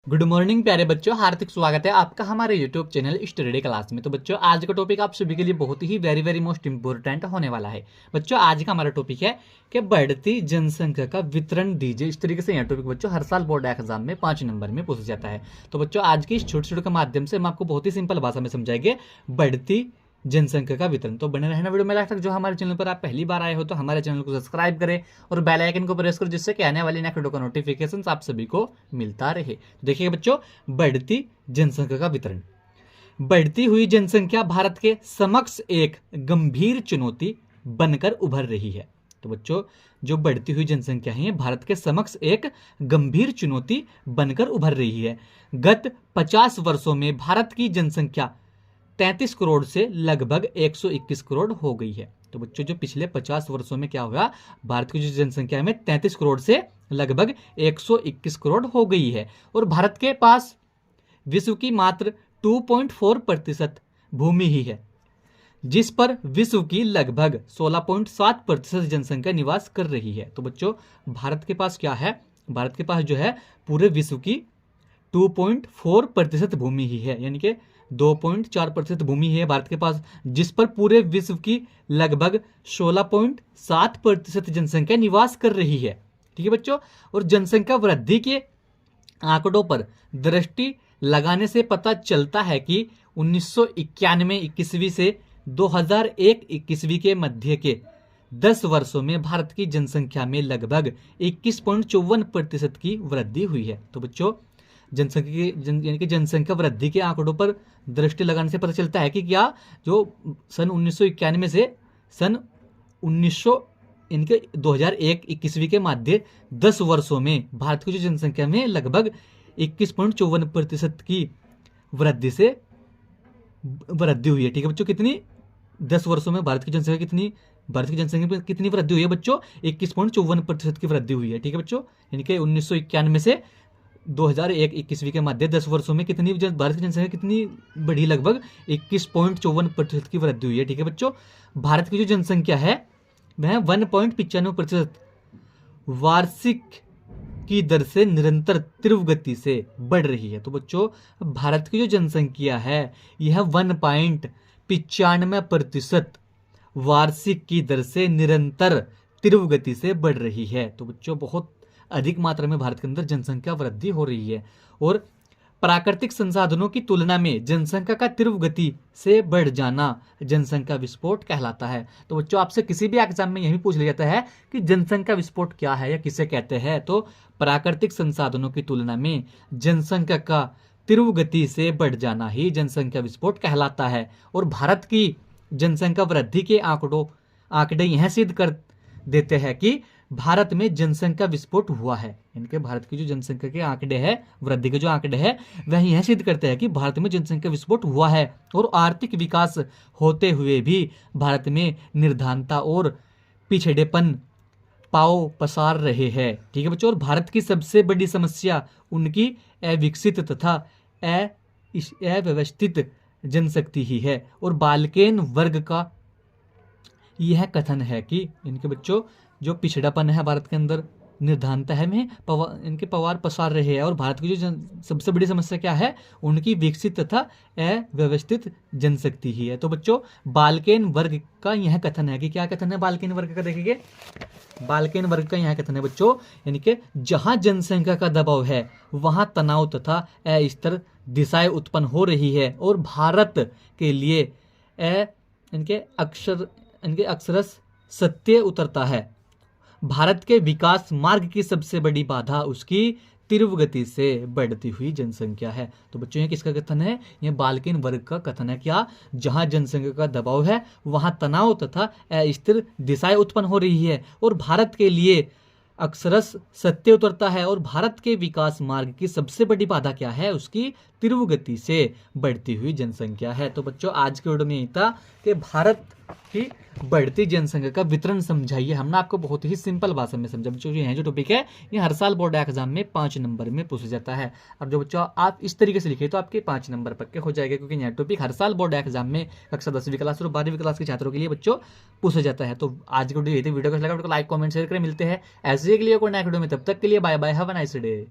Good morning प्यारे बच्चों, हार्दिक स्वागत है आपका हमारे यूट्यूब चैनल स्टडी क्लास में। तो बच्चों, आज का टॉपिक आप सभी के लिए बहुत ही वेरी मोस्ट इंपॉर्टेंट होने वाला है। बच्चों, आज का हमारा टॉपिक है कि बढ़ती जनसंख्या का वितरण दीजिए। इस तरीके से यह टॉपिक बच्चों हर साल बोर्ड एग्जाम में 5 नंबर में पूछा जाता है। तो बच्चों, आज की इस छोटे के माध्यम से हम आपको बहुत ही सिंपल भाषा में समझाएंगे बढ़ती जनसंख्या का वितरण। तो बने रहना वीडियो में लास्ट तक। जो हमारे चैनल पर आप पहली बार आए हो तो हमारे चैनल को सब्सक्राइब करें और बेल आइकन को प्रेस करें, जिससे कि आने वाली नेक्स्ट वीडियो का नोटिफिकेशन आप सभी को मिलता रहे। तो देखिए बच्चों, बढ़ती जनसंख्या का वितरण। बढ़ती हुई जनसंख्या भारत के समक्ष एक गंभीर चुनौती बनकर उभर रही है। तो बच्चों, जो बढ़ती हुई जनसंख्या है भारत के समक्ष एक गंभीर चुनौती बनकर उभर रही है। गत 50 वर्षों में भारत की जनसंख्या 33 करोड़ से लगभग 121 करोड़ हो गई है। तो बच्चों, जो पिछले 50 वर्षों में क्या हुआ, भारत की जो जनसंख्या में 33 करोड़ से लगभग 121 करोड़ हो गई है। और भारत के पास विश्व की मात्र 2.4% भूमि ही है, जिस पर विश्व की लगभग 16.7% जनसंख्या निवास कर रही है। तो बच्चों, भारत के पास क्या है, भारत के पास जो है पूरे विश्व की 2.4% भूमि ही है, यानी कि 2.4% भूमि है भारत के पास, जिस पर पूरे विश्व की लगभग 16.7% जनसंख्या निवास कर रही है। ठीक है बच्चों, और जनसंख्या वृद्धि के आंकड़ों पर दृष्टि लगाने से पता चलता है कि 1991 से 2001 के मध्य के 10 वर्षों में भारत की जनसंख्या में लगभग 21.54% की वृद्धि हुई है। तो बच्चों, यानी कि जनसंख्या वृद्धि के आंकड़ों पर दृष्टि लगाने से पता चलता है कि क्या जो सन 1991 से सन 1900 इनके 2001 के मध्य 10 वर्षों में भारत की जो जनसंख्या में लगभग 21.54% की वृद्धि हुई है। ठीक है बच्चों, कितनी 10 वर्षों में भारत की जनसंख्या में कितनी वृद्धि हुई है बच्चों, 21.54% की वृद्धि हुई है। ठीक है बच्चों, यानी कि 1991 से 2001 के मध्य 10 वर्षों में कितनी भारत की जनसंख्या कितनी बढ़ी, लगभग 21.54% की वृद्धि हुई है। ठीक है बच्चों, भारत की जो जनसंख्या है वह 1.95% वार्षिक की दर से निरंतर तीव्र गति से बढ़ रही है। तो बच्चों, भारत की जो जनसंख्या है यह 1.95% वार्षिक की दर से निरंतर तीव्र गति से बढ़ रही है। तो बच्चों, बहुत अधिक मात्रा में भारत के अंदर जनसंख्या वृद्धि हो रही है। और प्राकृतिक संसाधनों की तुलना में जनसंख्या का तीव्र गति से बढ़ जाना जनसंख्या विस्फोट कहलाता है। तो बच्चों, आपसे किसी भी एग्जाम में यही पूछ लिया जाता है कि जनसंख्या विस्फोट क्या है या किसे कहते हैं। तो प्राकृतिक संसाधनों की तुलना में जनसंख्या का तीव्र गति से बढ़ जाना ही जनसंख्या विस्फोट कहलाता है। और भारत की जनसंख्या वृद्धि के आंकड़े यह सिद्ध कर देते हैं कि भारत में जनसंख्या विस्फोट हुआ है। इनके भारत की जो जनसंख्या के आंकड़े हैं, वृद्धि के जो आंकड़े हैं, वह यह सिद्ध करते हैं कि भारत में जनसंख्या विस्फोट हुआ है। और आर्थिक विकास होते हुए भी भारत में निर्धनता और पिछड़ेपन पाव पसार रहे हैं। ठीक है बच्चों, और भारत की सबसे बड़ी समस्या उनकी अविकसित तथा अव्यवस्थित जनशक्ति ही है। और बाल्केन वर्ग का यह कथन है कि इनके बच्चों जो पिछड़ापन है भारत के अंदर, निर्धनता है में इनके पवार पसार रहे हैं। और भारत की जो सबसे बड़ी समस्या क्या है, उनकी विकसित तथा अव्यवस्थित जनशक्ति ही है। तो बच्चों, बाल्केन वर्ग का यह कथन है कि क्या कथन है बाल्केन वर्ग का, देखेंगे बाल्केन वर्ग का यह कथन है बच्चों, यानी कि जहां जनसंख्या का दबाव है वहां तनाव तथा अस्थिर दिशाएं उत्पन्न हो रही है। और भारत के लिए इनके अक्षरश सत्य उतरता है। भारत के विकास मार्ग की सबसे बड़ी बाधा उसकी तीव्र गति से बढ़ती हुई जनसंख्या है। तो बच्चों, ये किसका कथन है, ये बाल्किन वर्ग का कथन है। क्या, जहां जनसंख्या का दबाव है वहां तनाव तथा अस्थिर दिशाएं उत्पन्न हो रही है। और भारत के लिए अक्षरश सत्य उतरता है। और भारत के विकास मार्ग की सबसे बड़ी बाधा क्या है, उसकी तीव्र गति से बढ़ती हुई जनसंख्या है। तो बच्चों, आज के वीडियो में यही था कि भारत की बढ़ती जनसंख्या का वितरण समझाइए। हमने आपको बहुत ही सिंपल भाषा में समझा। बच्चों, ये जो टॉपिक है ये हर साल बोर्ड एग्जाम में 5 नंबर में पूछा जाता है। अब जो बच्चों आप इस तरीके से लिखे तो आपके 5 नंबर पक्के हो जाएगा, क्योंकि यह टॉपिक हर साल बोर्ड एग्जाम में कक्षा 10वीं क्लास और 12वीं क्लास के छात्रों के लिए बच्चों पूछा जाता है। तो आज की वीडियो को लाइक कमेंट शेयर करें। मिलते हैं ऐसे के लिए कोई नया वीडियो में, तब तक के लिए bye bye, have a nice day.